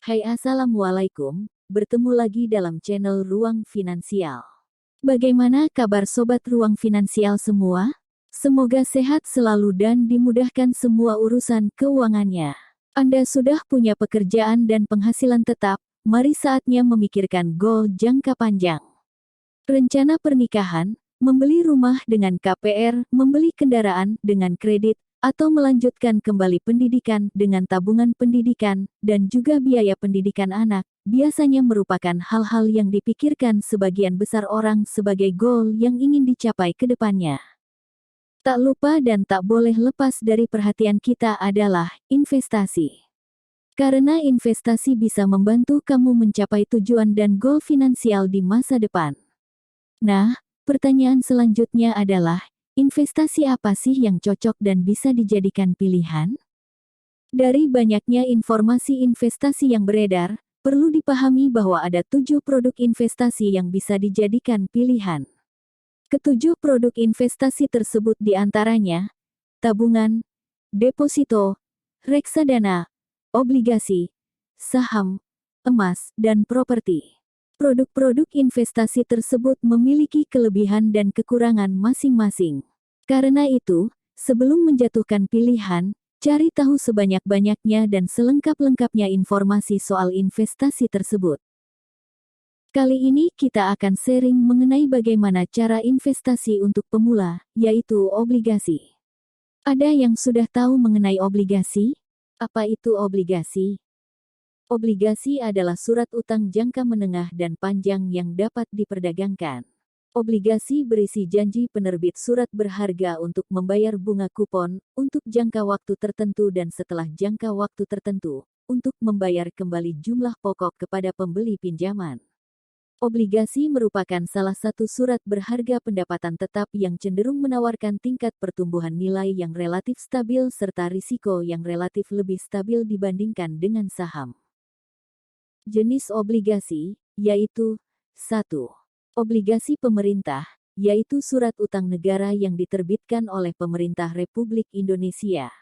Hai assalamualaikum, bertemu lagi dalam channel Ruang Finansial. Bagaimana kabar sobat Ruang Finansial semua? Semoga sehat selalu dan dimudahkan semua urusan keuangannya. Anda sudah punya pekerjaan dan penghasilan tetap, mari saatnya memikirkan goal jangka panjang. Rencana pernikahan, membeli rumah dengan KPR, membeli kendaraan dengan kredit, atau melanjutkan kembali pendidikan dengan tabungan pendidikan, dan juga biaya pendidikan anak, biasanya merupakan hal-hal yang dipikirkan sebagian besar orang sebagai goal yang ingin dicapai ke depannya. Tak lupa dan tak boleh lepas dari perhatian kita adalah investasi. Karena investasi bisa membantu kamu mencapai tujuan dan goal finansial di masa depan. Nah, pertanyaan selanjutnya adalah, investasi apa sih yang cocok dan bisa dijadikan pilihan? Dari banyaknya informasi investasi yang beredar, perlu dipahami bahwa ada 7 produk investasi yang bisa dijadikan pilihan. Ketujuh produk investasi tersebut diantaranya, tabungan, deposito, reksadana, obligasi, saham, emas, dan properti. Produk-produk investasi tersebut memiliki kelebihan dan kekurangan masing-masing. Karena itu, sebelum menjatuhkan pilihan, cari tahu sebanyak-banyaknya dan selengkap-lengkapnya informasi soal investasi tersebut. Kali ini kita akan sharing mengenai bagaimana cara investasi untuk pemula, yaitu obligasi. Ada yang sudah tahu mengenai obligasi? Apa itu obligasi? Obligasi adalah surat utang jangka menengah dan panjang yang dapat diperdagangkan. Obligasi berisi janji penerbit surat berharga untuk membayar bunga kupon, untuk jangka waktu tertentu dan setelah jangka waktu tertentu, untuk membayar kembali jumlah pokok kepada pembeli pinjaman. Obligasi merupakan salah satu surat berharga pendapatan tetap yang cenderung menawarkan tingkat pertumbuhan nilai yang relatif stabil serta risiko yang relatif lebih stabil dibandingkan dengan saham. Jenis obligasi, yaitu 1. Obligasi pemerintah, yaitu surat utang negara yang diterbitkan oleh Pemerintah Republik Indonesia.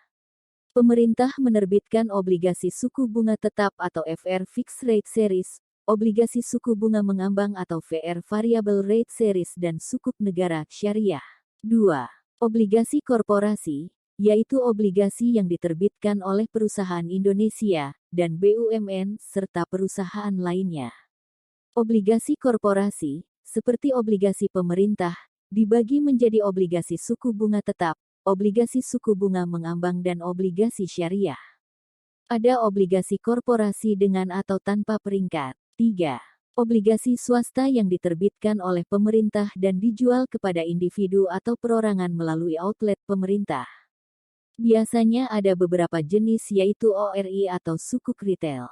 Pemerintah menerbitkan obligasi suku bunga tetap atau FR Fixed Rate Series, obligasi suku bunga mengambang atau VR Variable Rate Series dan sukuk negara syariah. 2. Obligasi korporasi, yaitu obligasi yang diterbitkan oleh perusahaan Indonesia dan BUMN serta perusahaan lainnya. Obligasi korporasi, seperti obligasi pemerintah, dibagi menjadi obligasi suku bunga tetap, obligasi suku bunga mengambang dan obligasi syariah. Ada obligasi korporasi dengan atau tanpa peringkat. 3. Obligasi swasta yang diterbitkan oleh pemerintah dan dijual kepada individu atau perorangan melalui outlet pemerintah. Biasanya ada beberapa jenis yaitu ORI atau sukuk retail.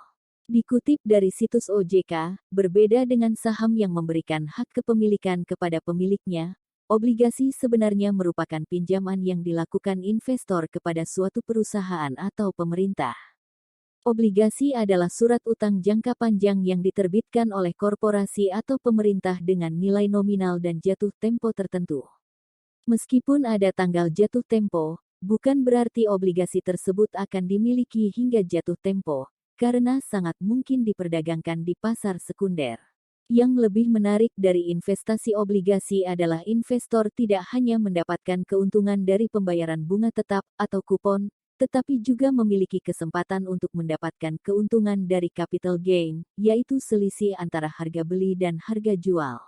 Dikutip dari situs OJK, berbeda dengan saham yang memberikan hak kepemilikan kepada pemiliknya, obligasi sebenarnya merupakan pinjaman yang dilakukan investor kepada suatu perusahaan atau pemerintah. Obligasi adalah surat utang jangka panjang yang diterbitkan oleh korporasi atau pemerintah dengan nilai nominal dan jatuh tempo tertentu. Meskipun ada tanggal jatuh tempo, bukan berarti obligasi tersebut akan dimiliki hingga jatuh tempo, karena sangat mungkin diperdagangkan di pasar sekunder. Yang lebih menarik dari investasi obligasi adalah investor tidak hanya mendapatkan keuntungan dari pembayaran bunga tetap atau kupon, tetapi juga memiliki kesempatan untuk mendapatkan keuntungan dari capital gain, yaitu selisih antara harga beli dan harga jual.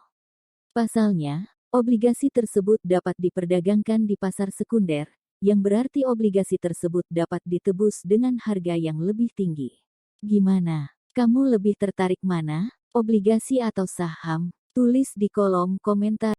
Pasalnya, obligasi tersebut dapat diperdagangkan di pasar sekunder, yang berarti obligasi tersebut dapat ditebus dengan harga yang lebih tinggi. Gimana? Kamu lebih tertarik mana? Obligasi atau saham? Tulis di kolom komentar.